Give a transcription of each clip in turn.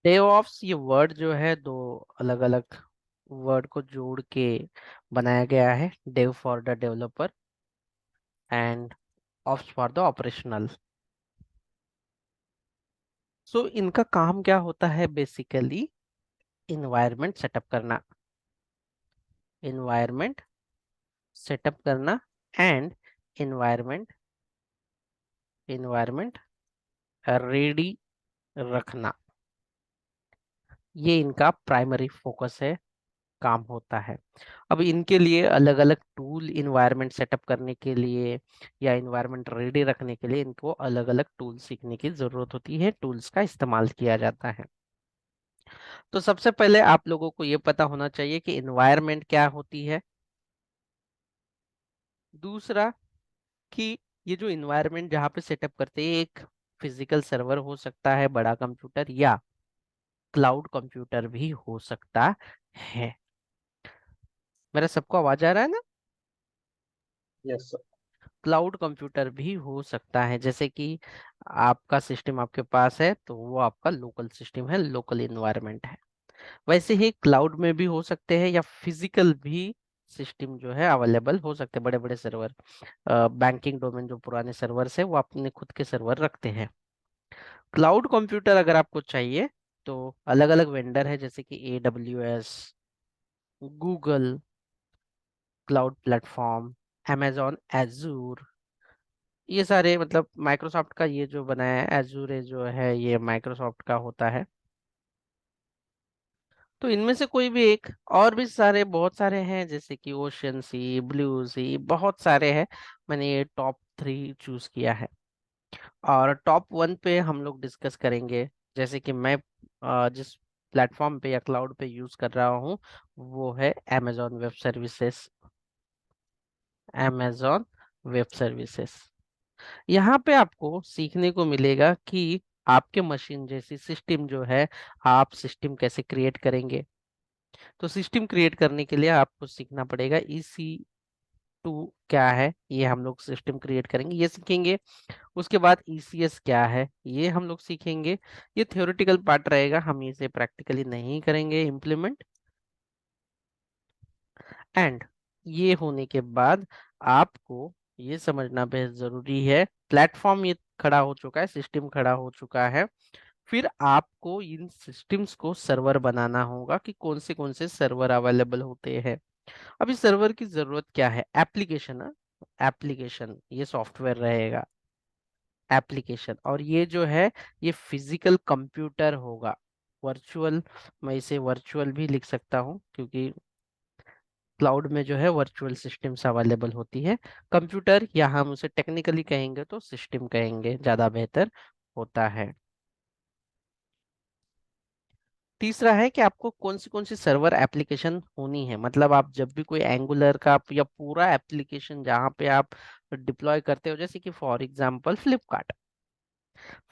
DevOps ये word जो है दो अलग अलग वर्ड को जोड़ के बनाया गया है। Dev for the developer and Ops for the operational. So इनका काम क्या होता है बेसिकली? इन्वायरमेंट सेटअप करना, इन्वायरमेंट सेटअप करना एंड इन्वायरमेंट इन्वायरमेंट रेडी रखना। ये इनका प्राइमरी फोकस है, काम होता है। अब इनके लिए अलग अलग टूल, इन्वायरमेंट सेटअप करने के लिए या इन्वायरमेंट रेडी रखने के लिए इनको अलग अलग टूल सीखने की जरूरत होती है, टूल्स का इस्तेमाल किया जाता है। तो सबसे पहले आप लोगों को ये पता होना चाहिए कि इन्वायरमेंट क्या होती है। दूसरा कि ये जो इन्वायरमेंट जहाँ पे सेटअप करते हैं, एक फिजिकल सर्वर हो सकता है, बड़ा कंप्यूटर, या क्लाउड कंप्यूटर भी हो सकता है। मेरा सबको आवाज आ रहा है ना? Yes sir. क्लाउड कंप्यूटर भी हो सकता है, जैसे कि आपका सिस्टम आपके पास है तो वो आपका लोकल सिस्टम है, लोकल इन्वायरमेंट है। वैसे ही क्लाउड में भी हो सकते हैं या फिजिकल भी सिस्टम जो है अवेलेबल हो सकते हैं। बड़े बड़े सर्वर, बैंकिंग डोमेन जो पुराने सर्वर्स है वो अपने खुद के सर्वर रखते हैं। क्लाउड कंप्यूटर अगर आपको चाहिए तो अलग अलग वेंडर है, जैसे कि AWS, Google cloud platform, amazon Azure, ये सारे मतलब माइक्रोसॉफ्ट का ये जो बनाया है एजूर जो है ये माइक्रोसॉफ्ट का होता है। तो इनमें से कोई भी एक, और भी सारे बहुत सारे हैं जैसे कि ओशन सी, ब्लू सी, बहुत सारे हैं। मैंने ये टॉप 3 चूज किया है और टॉप 1 पे हम लोग डिस्कस करेंगे। जैसे कि मैं जिस प्लेटफॉर्म पे या क्लाउड पे यूज कर रहा हूँ वो है amazon web services. amazon web services, यहाँ पे आपको सीखने को मिलेगा कि आपके मशीन जैसी सिस्टम जो है, आप सिस्टम कैसे क्रिएट करेंगे। तो सिस्टम क्रिएट करने के लिए आपको सीखना पड़ेगा EC2 क्या है, ये हम लोग सिस्टम क्रिएट करेंगे, ये सीखेंगे। उसके बाद ECS क्या है, ये हम लोग सीखेंगे। ये थ्योरेटिकल पार्ट रहेगा, हम इसे प्रैक्टिकली नहीं करेंगे इम्प्लीमेंट। एंड ये होने के बाद आपको ये समझना बेहद जरूरी है, प्लेटफॉर्म ये खड़ा हो चुका है, सिस्टम खड़ा हो चुका है। फिर आपको इन सिस्टम्स को सर्वर बनाना होगा कि कौन से सर्वर अवेलेबल होते हैं। अभी सर्वर की जरूरत क्या है? एप्लीकेशन, एप्लीकेशन ये सॉफ्टवेयर रहेगा, एप्लीकेशन। और ये जो है ये फिजिकल कंप्यूटर होगा, वर्चुअल। मैं इसे वर्चुअल भी लिख सकता हूँ क्योंकि क्लाउड में जो है वर्चुअल सिस्टम्स अवेलेबल होती है। कंप्यूटर या हम उसे टेक्निकली कहेंगे तो सिस्टम कहेंगे, ज्यादा बेहतर होता है। तीसरा है कि आपको कौन सी सर्वर एप्लीकेशन होनी है। मतलब आप जब भी कोई एंगुलर का या पूरा एप्लीकेशन जहाँ पे आप डिप्लॉय करते हो, जैसे कि फॉर एग्जांपल फ्लिपकार्ट,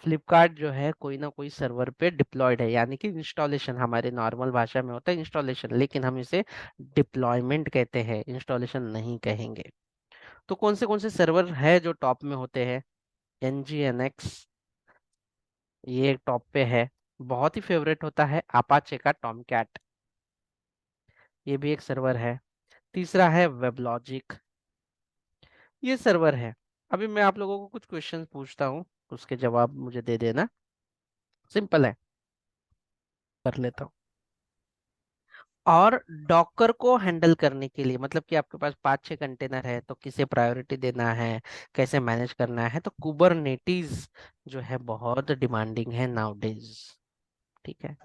फ्लिपकार्ट जो है कोई ना कोई सर्वर पे डिप्लॉयड है, यानी कि इंस्टॉलेशन हमारे नॉर्मल भाषा में होता है इंस्टॉलेशन, लेकिन हम इसे डिप्लॉयमेंट कहते हैं, इंस्टॉलेशन नहीं कहेंगे। तो कौन से सर्वर है जो टॉप में होते हैं? NGNX, ये टॉप पे है। बहुत ही फेवरेट होता है अपाचे का टॉमकैट, ये भी एक सर्वर है। तीसरा है वेबलॉजिक, ये सर्वर है। अभी मैं आप लोगों को कुछ क्वेश्चंस पूछता हूँ, उसके जवाब मुझे दे देना, सिंपल है, कर लेता हूँ। और डॉकर को हैंडल करने के लिए, मतलब कि आपके पास 5-6 कंटेनर है तो किसे प्रायोरिटी देना है, कैसे मैनेज करना है, तो कुबरनेटीज जो है बहुत डिमांडिंग है नाउडेज। ठीक है,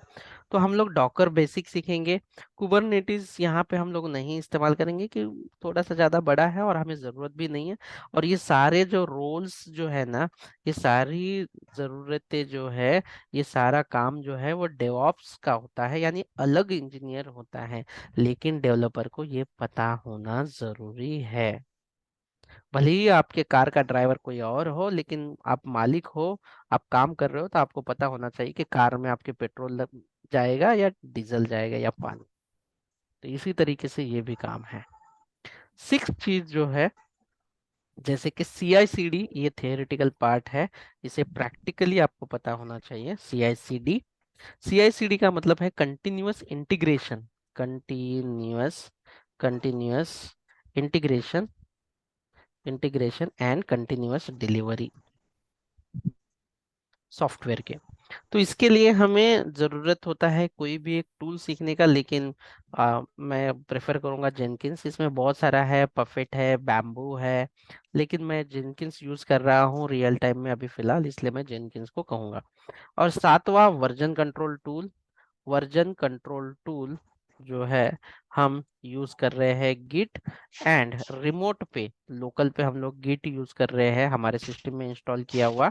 तो हम लोग डॉकर बेसिक सीखेंगे। कुबरनेटिस यहाँ पे हम लोग नहीं इस्तेमाल करेंगे कि थोड़ा सा ज़्यादा बड़ा है और हमें ज़रूरत भी नहीं है। और ये सारे जो रोल्स जो है ना, ये सारी ज़रूरतें जो है, ये सारा काम जो है वो डेवऑप्स का होता है, यानी अलग इंजीनियर होता है। लेकिन डेवलपर को ये पता होना ज़रूरी है। भले ही आपके कार का ड्राइवर कोई और हो, लेकिन आप मालिक हो, आप काम कर रहे हो, तो आपको पता होना चाहिए कि कार में आपके पेट्रोल जाएगा या डीजल जाएगा या पानी। तो इसी तरीके से ये भी काम है। 6 चीज जो है, जैसे कि CI/CD, ये थियोरेटिकल पार्ट है, इसे प्रैक्टिकली आपको पता होना चाहिए। CI/CD CI/CD का मतलब है continuous integration, continuous continuous integration, integration and continuous delivery software के। तो इसके लिए हमें ज़रूरत होता है कोई भी एक टूल सीखने का, लेकिन मैं प्रेफर करूँगा जेनकिंस। इसमें बहुत सारा है, पफेट है, बैम्बू है, लेकिन मैं जेनकिंस यूज़ कर रहा हूँ रियल टाइम में अभी फिलहाल, इसलिए मैं जेनकिंस को कहूँगा। और सातवां version control tool, version control tool जो है हम यूज कर रहे हैं गिट एंड रिमोट पे, लोकल पे हम लोग गिट यूज कर रहे हैं हमारे सिस्टम में इंस्टॉल किया हुआ।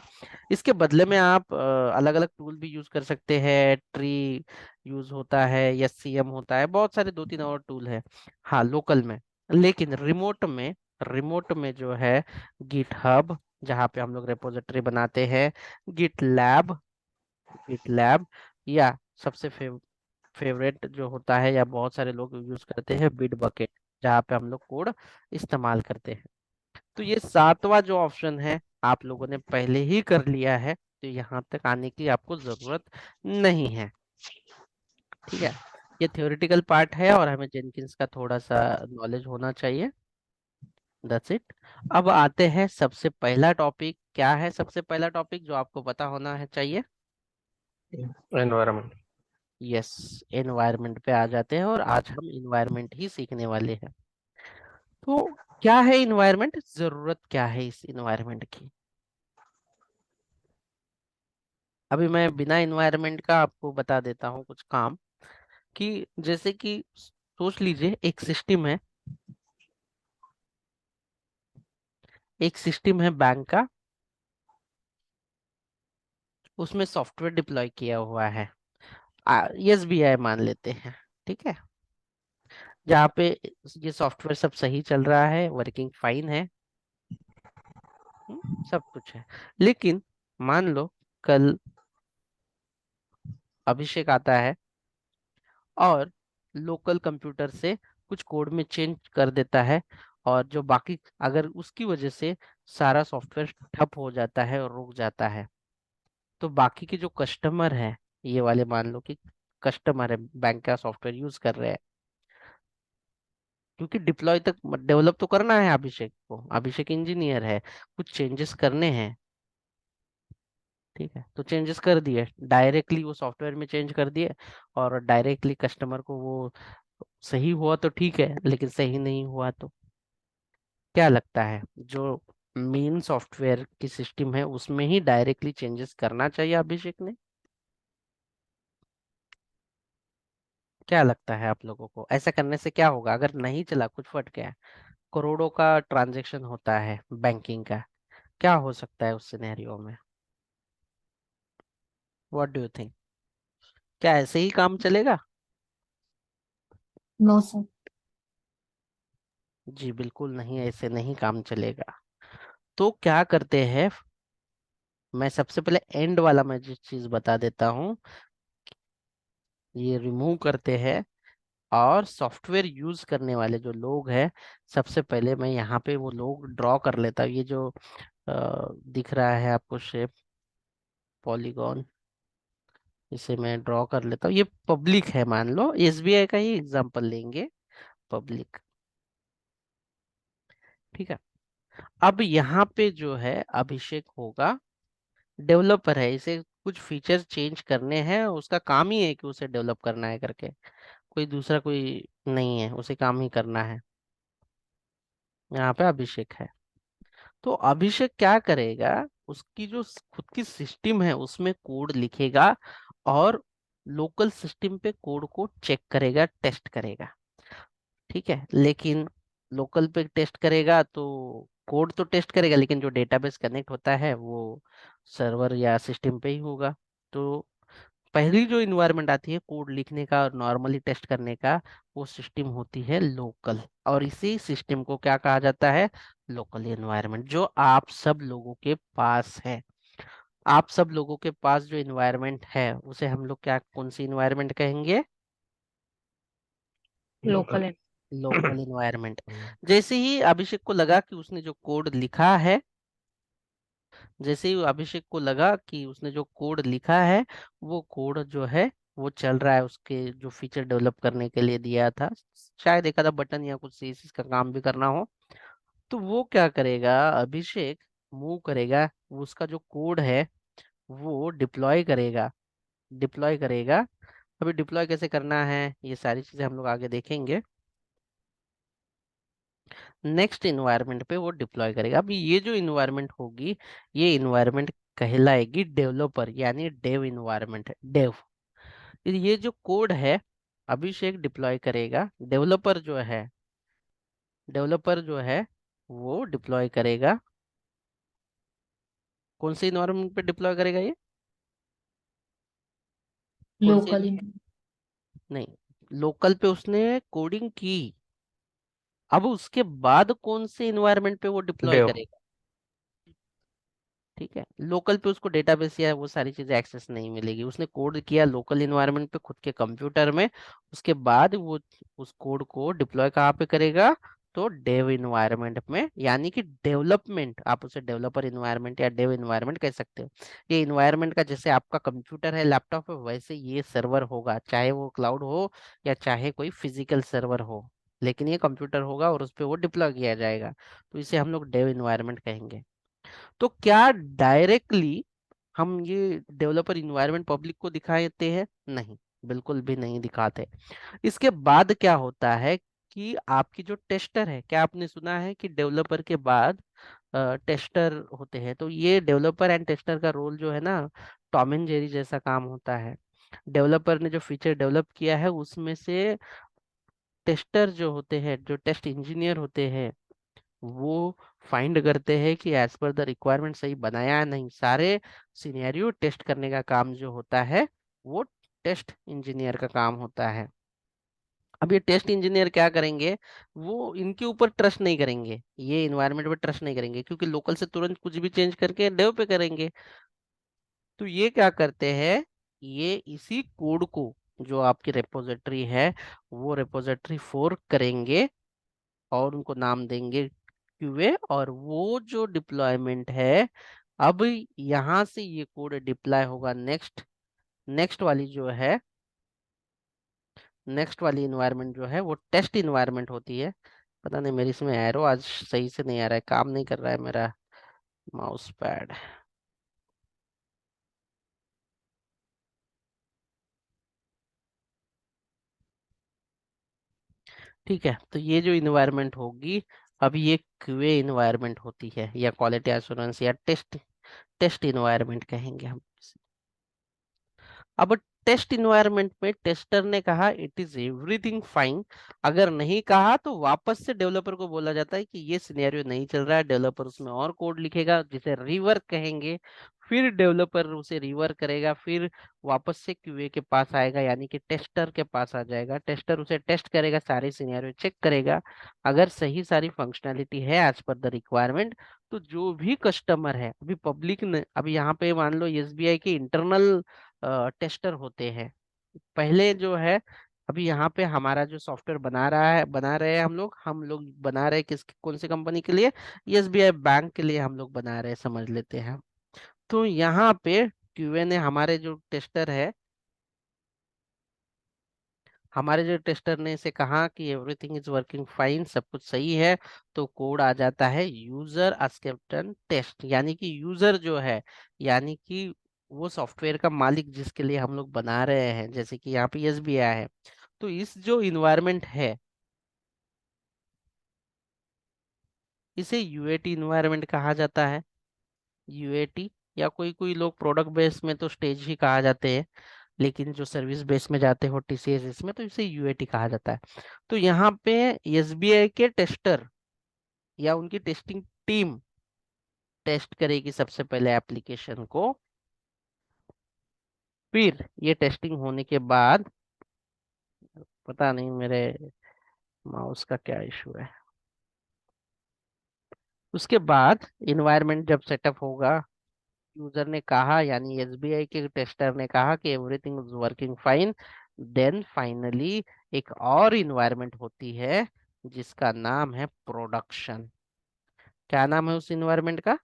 इसके बदले में आप अलग अलग टूल भी यूज कर सकते हैं, ट्री यूज होता है, SCM होता है, बहुत सारे दो तीन और टूल है हाँ लोकल में। लेकिन रिमोट में जो है गिट हब, जहाँ पे हम लोग रेपोजिटरी बनाते हैं, गिट लैब, गिट लैब, या सबसे फेवरेट जो होता है या बहुत सारे लोग यूज करते हैं, बिट बकेट, जहाँ पे हम लोग कोड इस्तेमाल करते हैं। तो ये सातवां जो ऑप्शन है आप लोगों ने पहले ही कर लिया है, तो यहाँ तक आने की आपको जरूरत नहीं है। ठीक है, ये थ्योरेटिकल पार्ट है और हमें जेनकिंस का थोड़ा सा नॉलेज होना चाहिए। That's it. अब आते हैं सबसे पहला टॉपिक। क्या है सबसे पहला टॉपिक जो आपको पता होना है चाहिए? Environment. यस, एनवायरनमेंट पे आ जाते हैं और आज हम इन्वायरमेंट ही सीखने वाले हैं। तो क्या है इन्वायरमेंट, जरूरत क्या है इस इन्वायरमेंट की? अभी मैं बिना इन्वायरमेंट का आपको बता देता हूँ कुछ काम, कि जैसे कि सोच लीजिए एक सिस्टम है, एक सिस्टम है बैंक का, उसमें सॉफ्टवेयर डिप्लॉय किया हुआ है, SBI मान लेते हैं। ठीक है, जहाँ पे ये सॉफ्टवेयर सब सही चल रहा है, वर्किंग फाइन है, सब कुछ है। लेकिन मान लो कल अभिषेक आता है और लोकल कंप्यूटर से कुछ कोड में चेंज कर देता है, और जो बाकी, अगर उसकी वजह से सारा सॉफ्टवेयर ठप हो जाता है और रुक जाता है, तो बाकी के जो कस्टमर है, ये वाले मान लो कि कस्टमर है, बैंक का सॉफ्टवेयर यूज कर रहे हैं, क्योंकि डिप्लॉय तक डेवलप तो करना है अभिषेक को, अभिषेक इंजीनियर है, कुछ चेंजेस करने हैं। ठीक है, तो चेंजेस कर दिए, डायरेक्टली वो सॉफ्टवेयर में चेंज कर दिए, और डायरेक्टली कस्टमर को वो सही हुआ तो ठीक है, लेकिन सही नहीं हुआ तो क्या लगता है, जो मेन सॉफ्टवेयर की सिस्टम है उसमें ही डायरेक्टली चेंजेस करना चाहिए अभिषेक ने? क्या लगता है आप लोगों को, ऐसा करने से क्या होगा अगर नहीं चला, कुछ फट गया, करोड़ों का ट्रांजैक्शन होता है बैंकिंग का, क्या हो सकता है उस सिनेरियो में? व्हाट डू यू थिंक, क्या ऐसे ही काम चलेगा? No sir. जी बिल्कुल नहीं, ऐसे नहीं काम चलेगा। तो क्या करते हैं, मैं सबसे पहले एंड वाला मैं जिस चीज बता देता हूँ, ये रिमूव करते हैं, और सॉफ्टवेयर यूज करने वाले जो लोग हैं, सबसे पहले मैं यहाँ पे वो लोग ड्रॉ कर लेता हूँ। ये जो दिख रहा है आपको शेप, पॉलीगॉन, इसे मैं ड्रॉ कर लेता हूँ। ये पब्लिक है, मान लो SBI का ही एग्जांपल लेंगे, पब्लिक। ठीक है, अब यहाँ पे जो है अभिषेक होगा, डेवलपर है, इसे कुछ फीचर चेंज करने हैं, उसका काम ही है कि उसे डेवलप करना है करके, कोई दूसरा कोई नहीं है, उसे काम ही करना है। यहाँ पे अभिषेक है, तो अभिषेक क्या करेगा, उसकी जो खुद की सिस्टम है उसमें कोड लिखेगा, और लोकल सिस्टम पे कोड को चेक करेगा, टेस्ट करेगा। ठीक है, लेकिन लोकल पे टेस्ट करेगा तो कोड तो टेस्ट करेगा, लेकिन जो डेटाबेस कनेक्ट होता है वो सर्वर या सिस्टम पे ही होगा। तो पहली जो इन्वायरमेंट आती है कोड लिखने का और नॉर्मली टेस्ट करने का, वो सिस्टम होती है लोकल, और इसी सिस्टम को क्या कहा जाता है, लोकल इन्वायरमेंट, जो आप सब लोगों के पास है। आप सब लोगों के पास जो इन्वायरमेंट है उसे हम लोग क्या, कौन सी इन्वायरमेंट कहेंगे? लोकल है। Local environment. जैसे ही अभिषेक को लगा कि उसने जो कोड लिखा है जैसे ही अभिषेक को लगा कि उसने जो कोड लिखा है वो कोड जो है वो चल रहा है, उसके जो फीचर डेवलप करने के लिए दिया था, शायद एक आधा बटन या कुछ सीएसएस का काम भी करना हो, तो वो क्या करेगा, अभिषेक मूव करेगा, वो उसका जो कोड है वो डिप्लॉय करेगा। अभी डिप्लॉय कैसे करना है ये सारी चीजें हम लोग आगे देखेंगे। नेक्स्ट इन्वायरमेंट पे वो डिप्लॉय करेगा। अभी ये जो इन्वायरमेंट होगी, ये इन्वायरमेंट कहलाएगी डेवलपर, यानी डेव इन्वायरमेंट है, डेव। ये जो कोड है अभिषेक डिप्लॉय करेगा, डेवलपर जो है वो डिप्लॉय करेगा। कौन से इन्वायरमेंट पे डिप्लॉय करेगा ये, कौन से लोकल। नहीं, लोकल पे उसने कोडिंग की, अब उसके बाद कौन से इन्वायरमेंट पे वो डिप्लॉय dev. करेगा। ठीक है, लोकल पे उसको डेटाबेस या वो सारी चीजें एक्सेस नहीं मिलेगी, उसने कोड किया लोकल इन्वायरमेंट पे खुद के कंप्यूटर में, उसके बाद वो उस कोड को डिप्लॉय कहाँ पे करेगा, तो डेव इन्वायरमेंट में, यानी कि डेवलपमेंट, आप उसे डेवलपर इन्वायरमेंट या डेव इन्वायरमेंट कह सकते हो। ये इन्वायरमेंट का जैसे आपका कंप्यूटर है, लैपटॉप है, वैसे ये सर्वर होगा, चाहे वो क्लाउड हो या चाहे कोई फिजिकल सर्वर हो, लेकिन ये कंप्यूटर होगा और उस पर वो डिप्लॉय किया जाएगा, तो इसे हम लोग डेव इन्वायरमेंट कहेंगे। तो क्या डायरेक्टली हम ये डेवलपर इन्वायरमेंट पब्लिक को दिखाते हैं? नहीं, बिल्कुल भी नहीं दिखाते। इसके बाद क्या होता है कि आपकी जो टेस्टर है, क्या आपने सुना है कि डेवलपर के बाद टेस्टर होते हैं, तो ये डेवलपर एंड टेस्टर का रोल जो है ना, टॉम एंड जेरी जैसा काम होता है। डेवलपर ने जो फीचर डेवलप किया है उसमें से टेस्टर जो होते हैं, जो टेस्ट इंजीनियर होते हैं, वो फाइंड करते हैं कि एज पर द रिक्वायरमेंट सही बनाया है नहीं, सारे सिनेरियो टेस्ट करने का काम जो होता है वो टेस्ट इंजीनियर का काम होता है। अब ये टेस्ट इंजीनियर क्या करेंगे, वो इनके ऊपर ट्रस्ट नहीं करेंगे, ये इन्वायरमेंट पे ट्रस्ट नहीं करेंगे, क्योंकि लोकल से तुरंत कुछ भी चेंज करके डेव पे करेंगे। तो ये क्या करते हैं, ये इसी कोड को, जो आपकी रेपोजिटरी है, वो रेपोजिटरी फोर्क करेंगे और उनको नाम देंगे क्यूए, और वो जो डिप्लॉयमेंट है, अब यहाँ से ये कोड डिप्लॉय होगा नेक्स्ट, नेक्स्ट वाली जो है, नेक्स्ट वाली इन्वायरमेंट जो है वो टेस्ट इन्वायरमेंट होती है। पता नहीं मेरी इसमें एरो आज सही से नहीं आ रहा है, काम नहीं कर रहा है मेरा माउस पैड। ठीक है, तो ये जो इन्वायरमेंट होगी, अब ये क्यूए इन्वायरमेंट होती है, या क्वालिटी एश्योरेंस या टेस्ट, टेस्ट इन्वायरमेंट कहेंगे हम। अब टेस्ट इन्वायरमेंट में टेस्टर ने कहा इट इज एवरीथिंग फाइन, अगर नहीं कहा तो वापस से डेवलपर को बोला जाता है कि ये सिनेरियो नहीं चल रहा है, डेवलपर उसमें और कोड लिखेगा जिसे रिवर्क कहेंगे, फिर डेवलपर उसे रिवर्क करेगा, फिर वापस से क्यूए के पास आएगा, यानी कि टेस्टर के पास आ जाएगा, टेस्टर उसे टेस्ट करेगा, सारे सिनेरियो चेक करेगा, अगर सही सारी फंक्शनैलिटी है एज पर द रिक्वायरमेंट, तो जो भी कस्टमर है, अभी पब्लिक ने, अभी यहाँ पे मान लो एसबीआई के इंटरनल टेस्टर होते हैं, पहले जो है, अभी यहाँ पे हमारा जो सॉफ्टवेयर बना रहे हैं हम लोग बना रहे हैं किस, कौन सी कंपनी के लिए, एसबीआई बैंक के लिए हम लोग बना रहे हैं, समझ लेते हैं। तो यहाँ पे क्यूए ने, हमारे जो टेस्टर ने इसे कहा कि एवरीथिंग इज वर्किंग फाइन, सब कुछ सही है, तो कोड आ जाता है यूजर एक्सेप्टेंस टेस्ट, यानी कि यूजर जो है, यानी कि वो सॉफ्टवेयर का मालिक जिसके लिए हम लोग बना रहे हैं, जैसे कि यहाँ पे एसबीआई है, तो इस जो इन्वायरमेंट है इसे यूएटी इन्वायरमेंट कहा जाता है। यूएटी, या कोई कोई लोग प्रोडक्ट बेस में तो स्टेज ही कहा जाते हैं, लेकिन जो सर्विस बेस में जाते हो टीसीएस इसमें, तो इसे यूएटी कहा जाता है। तो यहाँ पे एसबीआई के टेस्टर या उनकी टेस्टिंग टीम टेस्ट करेगी सबसे पहले एप्लीकेशन को, फिर ये टेस्टिंग होने के बाद, पता नहीं मेरे माउस का क्या इशू है, उसके बाद इन्वायरमेंट जब सेटअप होगा, यूजर ने कहा, यानी एसबीआई के टेस्टर ने कहा कि everything is working fine, then finally एक और इन्वायरमेंट होती है जिसका नाम है प्रोडक्शन। क्या नाम है उस इन्वायरमेंट का?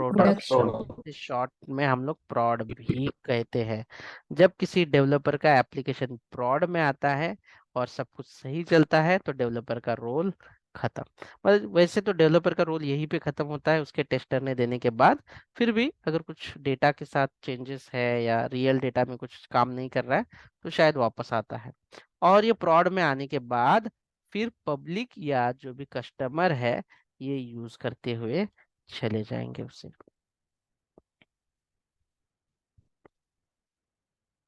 प्रोडक्शन। प्रोडक्ट। इस शॉर्ट में हम लोग prod भी कहते हैं। जब किसी डेवलपर का एप्लीकेशन prod में आता है और सब कुछ सही चलता है तो डेवलपर का रोल खत्म। मतलब वैसे तो डेवलपर का रोल यहीं पे खत्म होता है उसके टेस्टर ने देने के बाद। फिर भी अगर कुछ डेटा के साथ चेंजेस है या रियल डेटा में कुछ काम नहीं कर रहा है तो शायद वापस आता है। और ये prod में आने के बाद फिर पब्लिक या जो भी कस्टमर है ये यूज करते हुए चले जाएंगे उसे।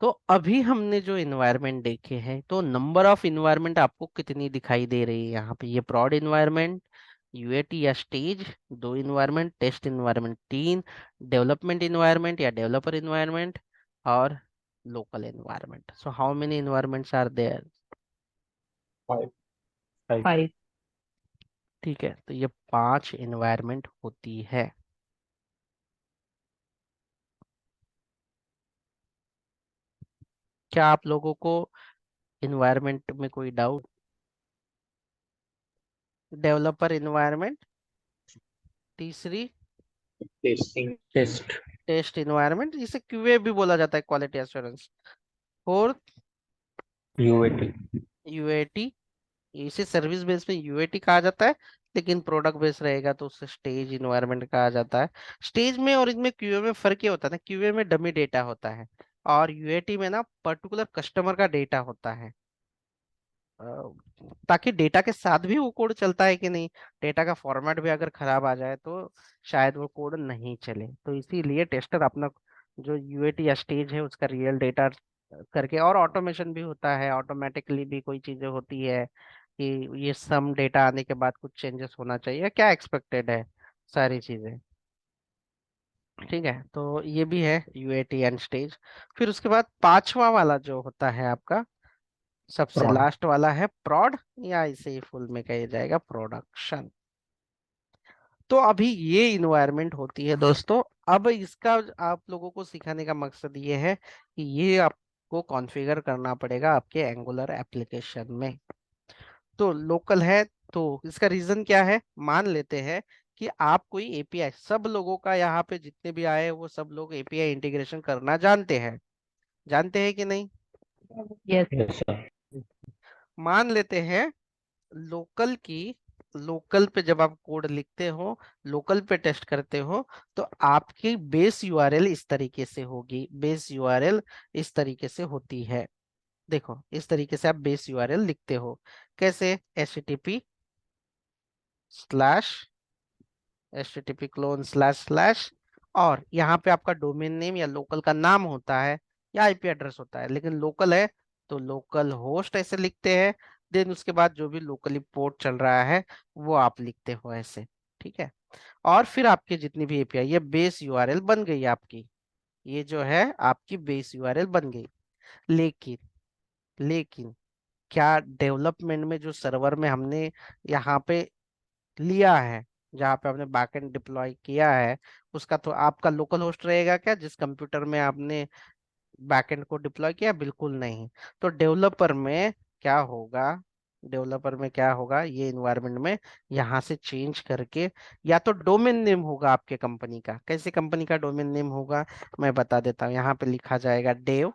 तो अभी हमने जो इन्वायरमेंट देखे हैं तो नंबर ऑफ इन्वायरमेंट आपको कितनी दिखाई दे रही है यहाँ पे? ये prod इन्वायरमेंट, यूएटी या स्टेज दो इन्वायरमेंट, टेस्ट इन्वायरमेंट तीन, डेवलपमेंट इन्वायरमेंट या डेवलपर इन्वायरमेंट, और local environment. So how many environments are there? 5 5 5। ठीक है, तो ये पांच इन्वायरमेंट होती है। क्या आप लोगों को इन्वायरमेंट में कोई डाउट? डेवलपर इन्वायरमेंट, तीसरी टेस्टिंग टेस्ट। टेस्ट इन्वायरमेंट जिसे क्यूए भी बोला जाता है, quality assurance. Fourth UAT. UAT, इसे सर्विस बेस पे यूएटी कहा जाता है, लेकिन प्रोडक्ट बेस रहेगा तो उसे स्टेज इन्वायरमेंट कहा जाता है। स्टेज में और इनमें क्यूए में फर्क ये होता है ना, क्यूए में डमी डेटा होता है और यूएटी में ना पर्टिकुलर कस्टमर का डेटा होता है। अ, ताकि डेटा के साथ भी वो कोड चलता है कि नहीं, डेटा का फॉर्मेट भी अगर खराब आ जाए तो शायद वो कोड नहीं चले। तो इसीलिए टेस्टर अपना जो यूएटी या स्टेज है उसका रियल डेटा करके, और ऑटोमेशन भी होता है, ऑटोमेटिकली भी कोई चीजें होती है कि ये सम डेटा आने के बाद कुछ चेंजेस होना चाहिए, क्या एक्सपेक्टेड है, सारी चीजें। ठीक है, तो ये भी है यूएटी एंड स्टेज। फिर उसके बाद पांचवा वाला जो होता है आपका, सबसे प्रॉड। लास्ट वाला है prod, या इसे फुल में कहा जाएगा प्रोडक्शन। तो अभी ये इन्वायरमेंट होती है दोस्तों। अब इसका आप लोगों को सिखाने का मकसद ये है कि ये आपको कॉन्फ़िगर करना पड़ेगा आपके एंगुलर एप्लीकेशन में। तो लोकल है, तो इसका रीजन क्या है? मान लेते हैं कि आप कोई एपीआई, सब लोगों का यहाँ पे जितने भी आए वो सब लोग एपीआई इंटीग्रेशन करना जानते हैं, जानते हैं कि नहीं? यस। Yes sir. मान लेते हैं लोकल की, लोकल पे जब आप कोड लिखते हो, लोकल पे टेस्ट करते हो, तो आपकी बेस यूआरएल इस तरीके से होगी, बेस यूआरएल इस तरीके से होती है। देखो इस तरीके से आप बेस यूआरएल लिखते हो। कैसे? http http clone slash slash, और यहाँ पे आपका डोमेन नेम या लोकल का नाम होता है या आईपी एड्रेस होता है, लेकिन लोकल है तो लोकल होस्ट ऐसे लिखते हैं। देन उसके बाद जो भी लोकली पोर्ट चल रहा है वो आप लिखते हो ऐसे। ठीक है, और फिर आपकी जितनी भी एपीआई, ये बेस यूआरएल बन गई आपकी, ये जो है आपकी बेस यूआरएल बन गई। लेकिन लेकिन क्या डेवलपमेंट में जो सर्वर में हमने यहाँ पे लिया है, जहाँ पे आपने बैकएंड डिप्लॉय किया है, उसका तो आपका लोकल होस्ट रहेगा क्या जिस कंप्यूटर में आपने बैकएंड को डिप्लॉय किया? बिल्कुल नहीं। तो डेवलपर में क्या होगा, डेवलपर में क्या होगा, ये इन्वायरमेंट में यहाँ से चेंज करके, या तो डोमेन नेम होगा आपके कंपनी का। कैसे कंपनी का डोमेन नेम होगा मैं बता देता हूँ। यहाँ पे लिखा जाएगा डेव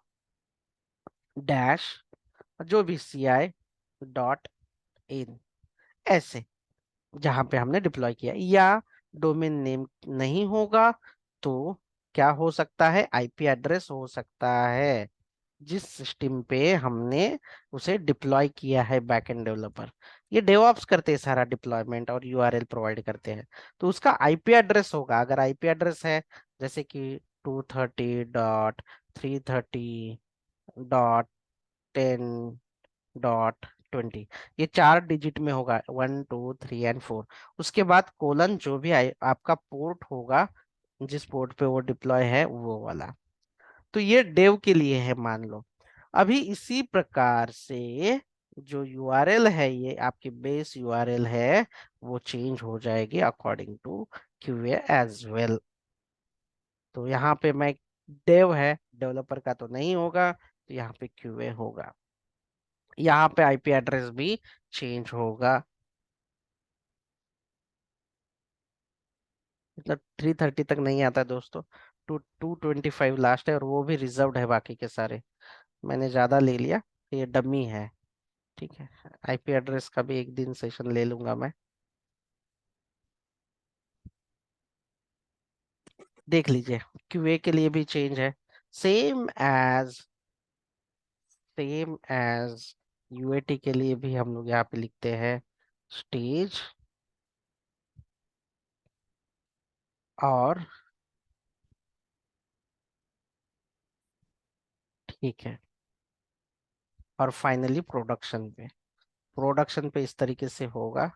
डैश जो भी CI.in, ऐसे, जहां पे हमने डिप्लॉय किया। या डोमेन नेम नहीं होगा तो क्या हो सकता है? आईपी एड्रेस हो सकता है जिस सिस्टम पे हमने उसे डिप्लॉय किया है बैकएंड डेवलपर। ये डेवऑप्स करते हैं सारा डिप्लॉयमेंट और यूआरएल प्रोवाइड करते हैं, तो उसका आईपी एड्रेस होगा। अगर आईपी एड्रेस है जैसे कि 230.330.10.20, ये 4 डिजिट में होगा, 1 2 3 एंड 4। उसके बाद कोलन जो भी आपका पोर्ट होगा, जिस पोर्ट पे वो डिप्लॉय है वो वाला। तो ये डेव के लिए है मान लो। अभी इसी प्रकार से जो यूआरएल है, ये आपकी बेस यूआरएल है, वो चेंज हो जाएगी according to QA as well. तो यहाँ पे मैं, डेव है, डेवलपर का तो नहीं होगा, तो यहाँ पे क्यूए होगा। यहाँ पे आईपी एड्रेस भी चेंज होगा। मतलब 330 तक नहीं आता है दोस्तों, 225 लास्ट है, और वो भी रिजर्व्ड है, बाकी के सारे मैंने ज्यादा ले लिया, ये डमी है। ठीक है, आईपी एड्रेस का भी एक दिन सेशन ले लूंगा मैं। देख लीजिए, क्यूए के लिए भी चेंज है, same as same as UAT के लिए भी हम लोग यहाँ पे लिखते हैं स्टेज और, ठीक है, और फाइनली प्रोडक्शन पे इस तरीके से होगा।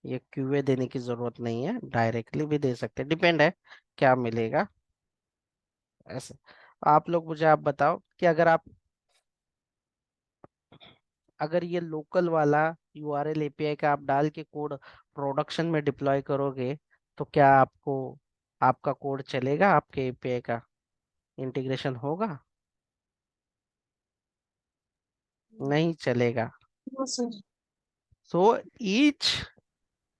ये क्यूए देने की जरूरत नहीं है, डायरेक्टली भी दे सकते हैं, डिपेंड है क्या मिलेगा। ऐसे आप लोग मुझे आप बताओ कि अगर ये लोकल वाला यूआरएल एपीआई का आप डाल के कोड प्रोडक्शन में डिप्लॉय करोगे, तो क्या आपका कोड चलेगा, आपके एपीआई का इंटीग्रेशन होगा? नहीं चलेगा। No sir. सो ईच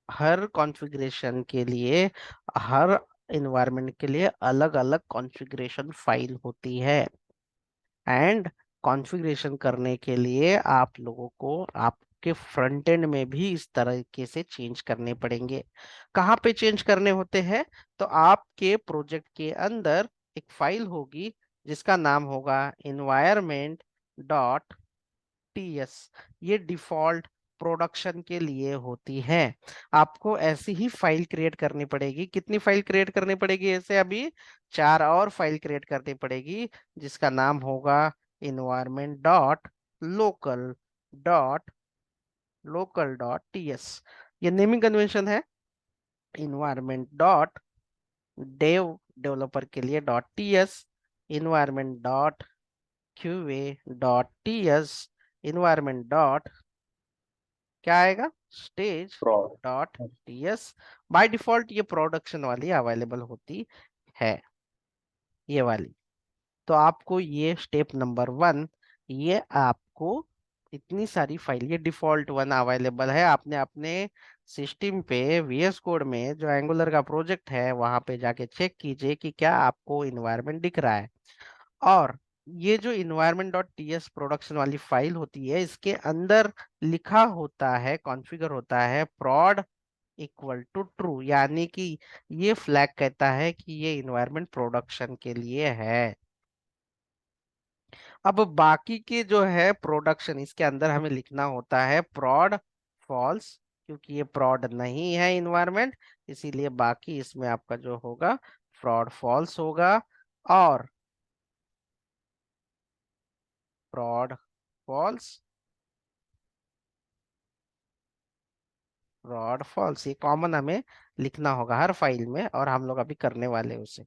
हर कॉन्फ़िगरेशन के लिए, हर इन्वायरमेंट के लिए अलग अलग कॉन्फ़िगरेशन फाइल होती है। एंड कॉन्फ़िगरेशन करने के लिए आप लोगों को आपके फ्रंट एंड में भी इस तरीके से चेंज करने पड़ेंगे। कहाँ पे चेंज करने होते हैं? तो आपके प्रोजेक्ट के अंदर एक फाइल होगी जिसका नाम होगा environment.ts। ये डिफॉल्ट प्रोडक्शन के लिए होती है। आपको ऐसी ही फाइल क्रिएट करनी पड़ेगी। कितनी फाइल क्रिएट करनी पड़ेगी? ऐसे अभी 4 और फाइल क्रिएट करनी पड़ेगी, जिसका नाम होगा environment.local.ts। ये नेमिंग कन्वेंशन है। इन्वायरमेंट डॉट डेवलपर के लिए .ts, environment dot QA dot TS, environment dot क्या आएगा, stage Prod. Dot TS. By default ये प्रोडक्शन वाली अवेलेबल होती है, ये वाली। तो आपको ये स्टेप नंबर 1, ये आपको इतनी सारी फाइल, ये डिफॉल्ट वन अवेलेबल है, आपने अपने सिस्टम पे VS कोड में जो एंगुलर का प्रोजेक्ट है वहां पे जाके चेक कीजिए कि क्या आपको इन्वायरमेंट दिख रहा है। और ये जो environment.ts प्रोडक्शन वाली फाइल होती है, इसके अंदर लिखा होता है, कॉन्फ़िगर होता है prod इक्वल टू ट्रू, यानी कि ये फ्लैग कहता है कि ये इन्वायरमेंट प्रोडक्शन के लिए है। अब बाकी के जो है प्रोडक्शन, इसके अंदर हमें लिखना होता है prod फॉल्स, क्योंकि ये prod नहीं है इन्वायरमेंट, इसीलिए बाकी इसमें आपका जो होगा prod फॉल्स होगा। और prod फॉल्स, रॉड फॉल्स, ये कॉमन हमें लिखना होगा हर फाइल में, और हम लोग अभी करने वाले हैं उसे।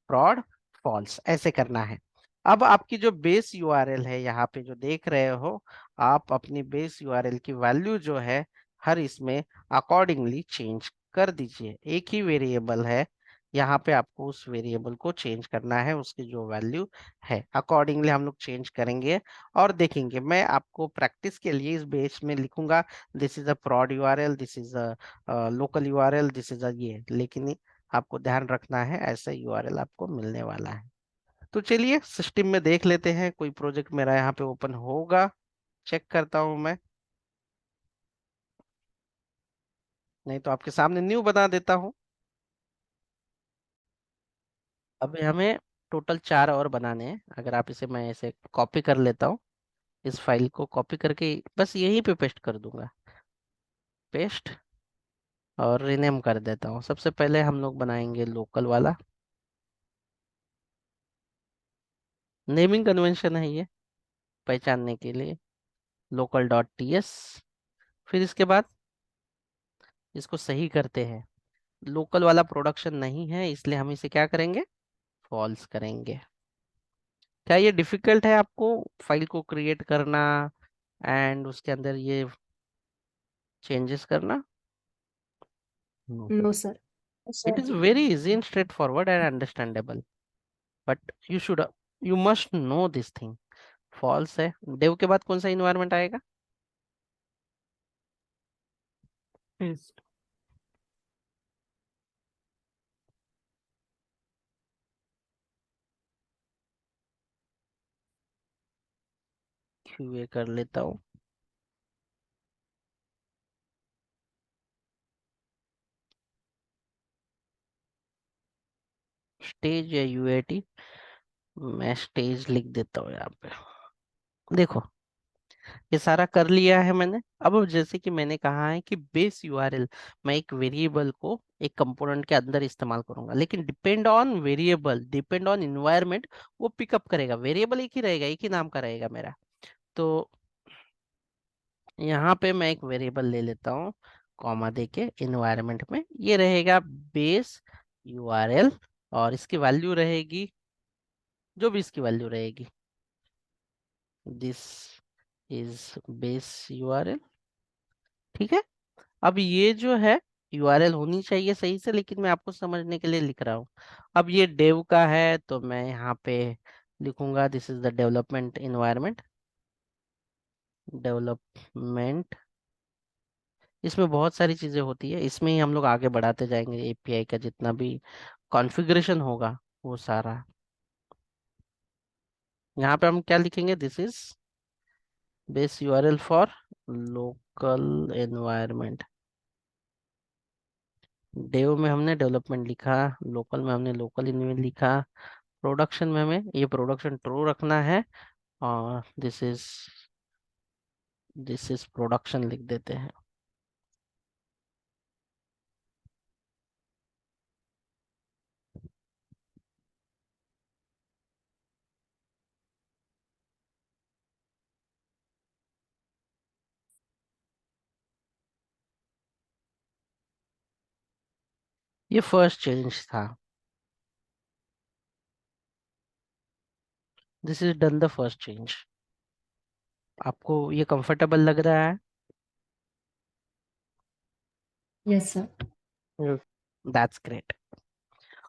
prod फॉल्स ऐसे करना है। अब आपकी जो बेस यूआरएल है, यहाँ पे जो देख रहे हो, आप अपनी बेस यूआरएल की वैल्यू जो है हर इसमें अकॉर्डिंगली चेंज कर दीजिए। एक ही वेरिएबल है, यहाँ पे आपको उस वेरिएबल को चेंज करना है, उसकी जो वैल्यू है अकॉर्डिंगली हम लोग चेंज करेंगे। और देखेंगे, मैं आपको प्रैक्टिस के लिए इस बेस में लिखूंगा this is a prod URL, this is a local URL, this is a ये, लेकिन आपको ध्यान रखना है ऐसा यूआरएल आपको मिलने वाला है। तो चलिए सिस्टम में देख लेते हैं, कोई प्रोजेक्ट मेरा यहाँ पे ओपन होगा, चेक करता हूँ मैं, नहीं तो आपके सामने न्यू बना देता हूँ। अभी हमें टोटल 4 और बनाने हैं। अगर आप इसे, मैं इसे कॉपी कर लेता हूँ, इस फाइल को कॉपी करके बस यहीं पे पेस्ट कर दूंगा, पेस्ट, और रिनेम कर देता हूँ। सबसे पहले हम लोग बनाएंगे लोकल वाला, नेमिंग कन्वेंशन है ये पहचानने के लिए, local.ts। फिर इसके बाद इसको सही करते हैं, लोकल वाला प्रोडक्शन नहीं है, इसलिए हम इसे क्या करेंगे, फॉल्स करेंगे। क्या ये डिफिकल्ट है आपको फाइल को क्रिएट करना एंड उसके अंदर ये चेंजेस करना? No. No sir. It is very easy and straightforward and understandable, but you must know this thing. False है, डेव के बाद कौन सा इन्वायरमेंट आएगा? Test. क्यूए कर लेता हूँ। स्टेज या यूएटी, मैं स्टेज लिख देता हूँ यहाँ पे। देखो, ये सारा कर लिया है मैंने। अब जैसे कि मैंने कहा है कि बेस यूआरएल मैं एक वेरिएबल को एक कंपोनेंट के अंदर इस्तेमाल करूंगा, लेकिन depend on variable, depend on environment वो पिकअप करेगा। वेरिएबल एक ही रहेगा, एक ही नाम का रहेगा मेरा। तो यहाँ पे मैं एक वेरिएबल ले लेता हूँ, कॉमा देके इन्वायरमेंट में, ये रहेगा बेस यूआरएल, और इसकी वैल्यू रहेगी जो भी इसकी वैल्यू रहेगी, दिस इज बेस यूआरएल। ठीक है। अब ये जो है यूआरएल होनी चाहिए सही से, लेकिन मैं आपको समझने के लिए लिख रहा हूँ। अब ये डेव का है तो मैं यहाँ पे लिखूंगा this is the development environment, development. इसमें बहुत सारी चीजें होती है, इसमें ही हम लोग आगे बढ़ाते जाएंगे। एपीआई का जितना भी कॉन्फ़िगरेशन होगा वो सारा, यहाँ पे हम क्या लिखेंगे, this is base URL for local environment. Dev में हमने डेवलपमेंट लिखा, लोकल में हमने लोकल इन्वायरमेंट लिखा, प्रोडक्शन में हमें ये प्रोडक्शन ट्रू रखना है, और दिस इज प्रोडक्शन लिख देते हैं। ये फर्स्ट चेंज था, this is done the first change. आपको ये कंफर्टेबल लग रहा है? Yes sir. That's great.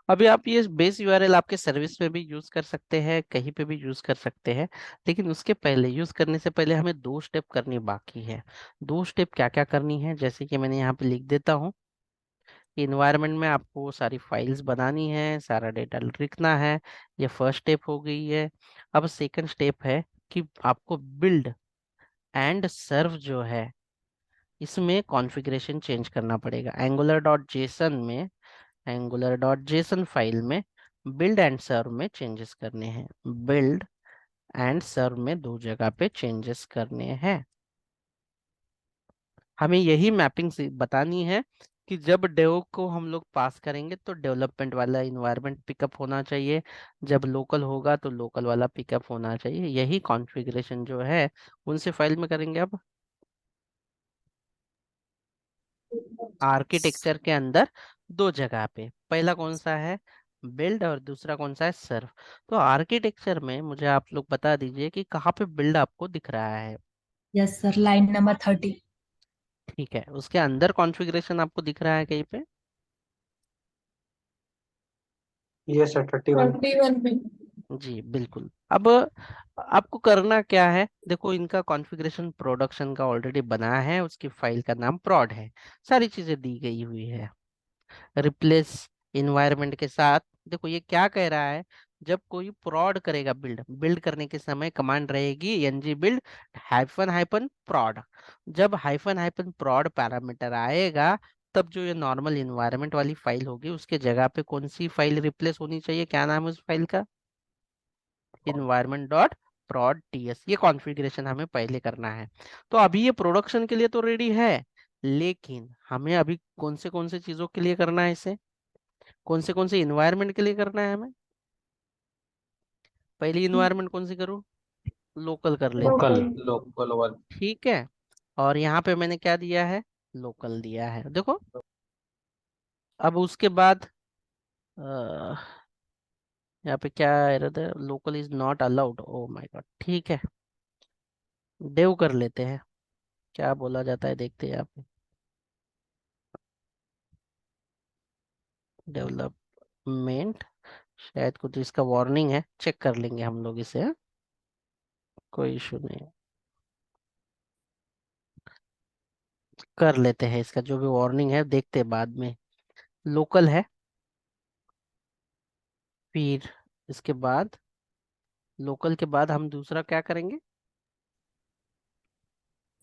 अभी आप ये बेस यूआरएल आपके सर्विस में भी यूज कर सकते हैं, कहीं पे भी यूज कर सकते हैं, लेकिन उसके पहले, यूज करने से पहले हमें दो स्टेप करनी बाकी है। दो स्टेप क्या क्या करनी है, जैसे कि मैंने यहाँ पे लिख देता हूँ। इन्वायरमेंट में आपको सारी फाइल्स बनानी है, सारा डेटा लिखना है, ये फर्स्ट स्टेप हो गई है। अब सेकंड स्टेप है कि आपको बिल्ड एंड सर्व जो है, इसमें कॉन्फ़िगरेशन चेंज करना पड़ेगा। एंगुलर डॉट जेसन फाइल में बिल्ड एंड सर्व में चेंजेस करने हैं, बिल्ड एंड सर्व में दो जगह पे चेंजेस करने हैं। हमें यही मैपिंग से बतानी है कि जब डेव को हम लोग पास करेंगे तो डेवलपमेंट वाला इन्वायरमेंट पिकअप होना चाहिए, जब लोकल होगा तो लोकल वाला पिकअप होना चाहिए। यही कॉन्फ़िगरेशन जो है उनसे फाइल में करेंगे। अब आर्किटेक्चर के अंदर दो जगह पे, पहला कौन सा है, बिल्ड, और दूसरा कौन सा है, सर्व। तो आर्किटेक्चर में मुझे आप लोग बता दीजिए कि कहाँ पे बिल्ड आपको दिख रहा है। Yes sir, line number 30। ठीक है, उसके अंदर कॉन्फ़िगरेशन आपको दिख रहा है कहीं पे? Yes sir, 31। 31 पे। जी बिल्कुल। अब आपको करना क्या है, देखो इनका कॉन्फ़िगरेशन प्रोडक्शन का ऑलरेडी बना है, उसकी फाइल का नाम prod है, सारी चीजें दी गई हुई है। रिप्लेस इन्वायरमेंट के साथ, देखो ये क्या कह रहा है, जब कोई prod करेगा, बिल्ड बिल्ड करने के समय कमांड रहेगी ng build hyphen hyphen prod। जब हाइफन हाइफन prod पैरामीटर आएगा, तब जो ये नॉर्मल इन्वायरमेंट वाली फाइल होगी उसके जगह पे कौन सी फाइल रिप्लेस होनी चाहिए, क्या नाम है उस फाइल का, environment.prod.ts। ये कॉन्फ़िगरेशन हमें पहले करना है। तो अभी ये प्रोडक्शन के लिए तो रेडी है, लेकिन हमें अभी कौन से चीजों के लिए करना है इसे, कौन से इन्वायरमेंट के लिए करना है हमें। पहली इन्वायरमेंट कौन सी करूँ, लोकल कर लेता लोकल, हूँ। लोकल। Local one. ठीक है, और यहाँ पे मैंने क्या दिया है, लोकल दिया है, देखो। अब उसके बाद अ, यहाँ पे क्या एरर है, local is not allowed, oh my God. ठीक है, डेव कर लेते हैं, क्या बोला जाता है देखते हैं यहाँ पे। डेवलपमेंट, शायद कुछ इसका वार्निंग है, चेक कर लेंगे हम लोग इसे, हाँ? कोई इशू नहीं है। कर लेते हैं, इसका जो भी वार्निंग है देखते हैं बाद में। लोकल है, फिर इसके बाद, लोकल के बाद हम दूसरा क्या करेंगे,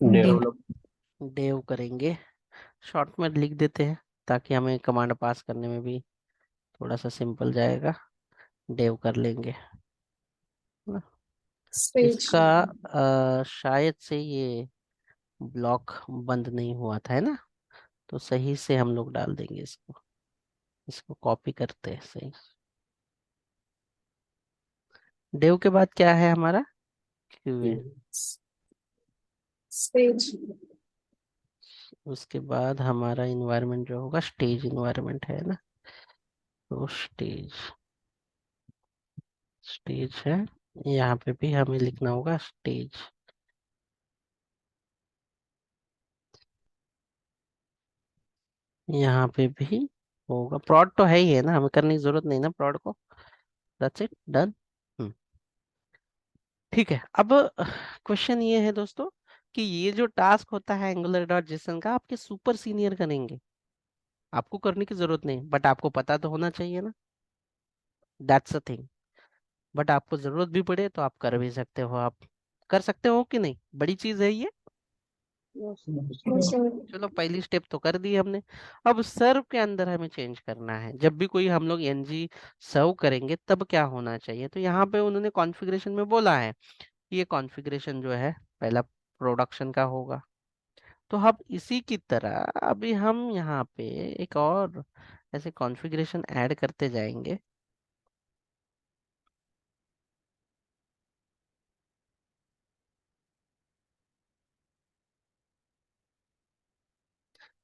डेवलप डेव करेंगे, शॉर्ट में लिख देते हैं ताकि हमें कमांड पास करने में भी थोड़ा सा सिंपल जाएगा। डेव कर लेंगे ना। स्टेज। इसका शायद से ये ब्लॉक बंद नहीं हुआ था, है ना, तो सही से हम लोग डाल देंगे इसको। इसको कॉपी करते हैं सही। डेव के बाद क्या है हमारा, क्यूए। स्टेज। उसके बाद हमारा इन्वायरमेंट जो होगा स्टेज इन्वायरमेंट है ना, तो स्टेज, स्टेज है। यहाँ पे भी हमें लिखना होगा स्टेज। यहाँ पे भी होगा। प्रोड तो है ही है ना, हमें करने की जरूरत नहीं ना प्रोड को। That's it, done. ठीक है। अब क्वेश्चन ये है दोस्तों कि ये जो टास्क होता है एंगुलर डॉट जेसन का, आपके सुपर सीनियर करेंगे, आपको करने की जरूरत नहीं, बट आपको पता तो होना चाहिए ना। That's a thing. बट आपको जरूरत भी पड़े तो आप कर भी सकते हो। आप कर सकते हो कि नहीं, बड़ी चीज है ये। चलो पहली स्टेप तो कर दी हमने। अब सर्व के अंदर हमें चेंज करना है। जब भी कोई हम लोग एनजी सर्व करेंगे तब क्या होना चाहिए, तो यहाँ पे उन्होंने कॉन्फ़िगरेशन में बोला है कि ये कॉन्फ़िगरेशन जो है पहला प्रोडक्शन का होगा। तो अब इसी की तरह अभी हम यहाँ पे एक और ऐसे कॉन्फ़िगरेशन ऐड करते जाएंगे।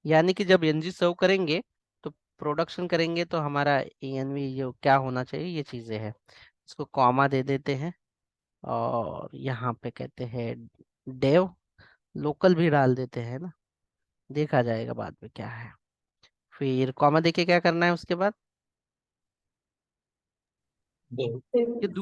यानी कि जब एनजी सर्व करेंगे तो प्रोडक्शन करेंगे तो हमारा एएनवी जो क्या होना चाहिए, ये चीज़ें हैं। इसको कॉमा दे देते हैं और यहाँ पे कहते हैं डेव, लोकल भी डाल देते हैं ना, देखा जाएगा बाद में क्या है। फिर कॉमा देके क्या करना है उसके बाद, डेव ये डेव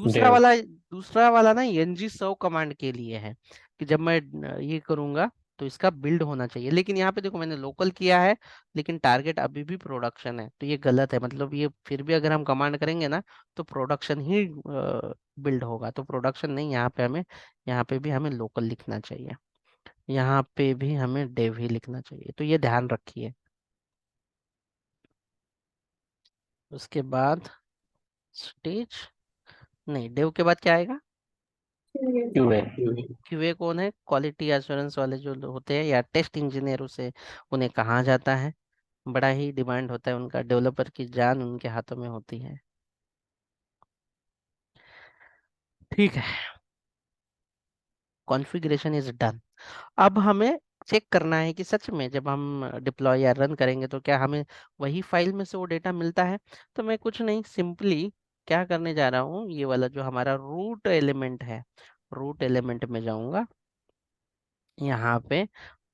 दूसरा वाला ना एनजी सर्व कमांड के लिए है कि जब मैं ये करूंगा तो इसका बिल्ड होना चाहिए। लेकिन यहाँ पे देखो मैंने लोकल किया है, लेकिन टारगेट अभी भी प्रोडक्शन है, तो ये गलत है। मतलब ये फिर भी अगर हम कमांड करेंगे ना तो प्रोडक्शन ही बिल्ड होगा, तो प्रोडक्शन नहीं, यहाँ पे हमें, यहाँ पे भी हमें लोकल लिखना चाहिए, यहाँ पे भी हमें डेव ही लिखना चाहिए, तो ये ध्यान रखिए। उसके बाद स्टेज, नहीं डेव के बाद क्या आएगा, क्यूए क्यूए कौन है, क्वालिटी एश्योरेंस वाले जो लोग होते हैं या टेस्ट इंजीनियर, उसे उन्हें कहा जाता है। बड़ा ही डिमांड होता है उनका, डेवलपर की जान उनके हाथों में होती है। ठीक है, कॉन्फ़िगरेशन इज डन। अब हमें चेक करना है कि सच में जब हम डिप्लॉय या रन करेंगे तो क्या हमें वही फाइल में से वो डेटा मिलता है। तो मैं कुछ नहीं, सिंपली क्या करने जा रहा हूँ, ये वाला जो हमारा रूट एलिमेंट है, रूट एलिमेंट में जाऊंगा। यहाँ पे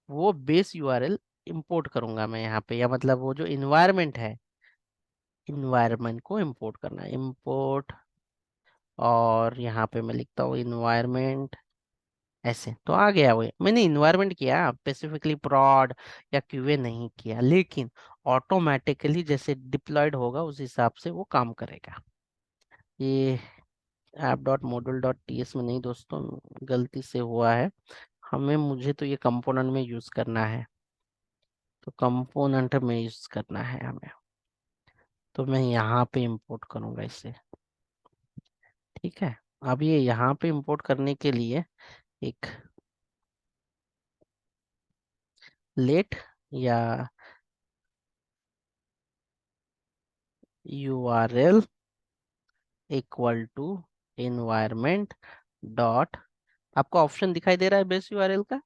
वो बेस यूआरएल इंपोर्ट करूंगा मैं यहाँ पे, या मतलब वो जो इन्वायरमेंट है, इन्वायरमेंट को इंपोर्ट करना है, इंपोर्ट। और यहाँ पे मैं लिखता हूँ इन्वायरमेंट, ऐसे तो आ गया। वो मैंने इन्वायरमेंट किया, स्पेसिफिकली prod या क्यूए नहीं किया, लेकिन ऑटोमेटिकली जैसे डिप्लॉयड होगा उस हिसाब से वो काम करेगा। ये app dot module dot TS में नहीं दोस्तों, गलती से हुआ है। हमें, मुझे तो ये कंपोनेंट में यूज करना है, तो कंपोनेंट में यूज करना है हमें, तो मैं यहाँ पे इंपोर्ट करूंगा इसे। ठीक है, अब ये यहाँ पे इंपोर्ट करने के लिए एक लेट या URL equal to environment dot, आपको ऑप्शन दिखाई दे रहा है बेस यूआरएल का,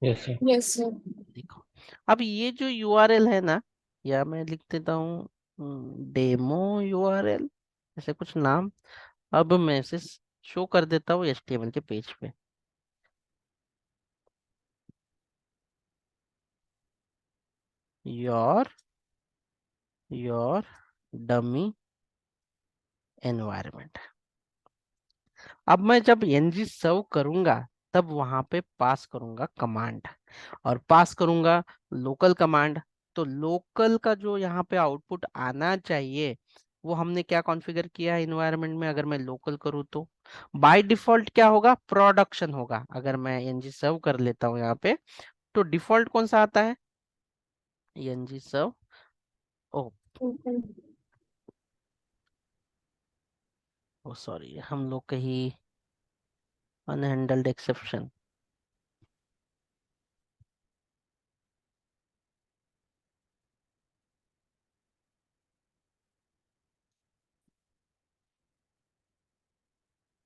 यस सर यस सर। देखो। अब ये जो यूआरएल है ना, या मैं लिख देता हूँ डेमो यूआरएल, ऐसे कुछ नाम। अब मैं इसे शो कर देता हूँ HTML के पेज पे। Your your dummy environment. अब मैं जब एनजी सर्व करूंगा तब वहां पे पास करूंगा कमांड, और पास करूंगा लोकल कमांड। तो लोकल का जो यहाँ पे आउटपुट आना चाहिए वो हमने क्या कॉन्फ़िगर किया है इन्वायरमेंट में, अगर मैं लोकल करूँ तो बाय डिफॉल्ट क्या होगा, प्रोडक्शन होगा। अगर मैं ng सर्व कर लेता हूँ यहाँ पे, तो डिफॉल्ट कौन सा आता है, ng सर्व। ओ ओ सॉरी, हम लोग कहीं अनहैंडल्ड एक्सेप्शन।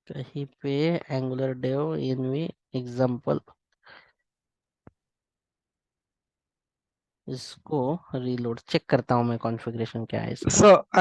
कहीं पे एंगुलर डेव इनवी एग्जांपल, इसको रीलोड चेक करता हूँ मैं, कॉन्फ़िगरेशन क्या है इसका। So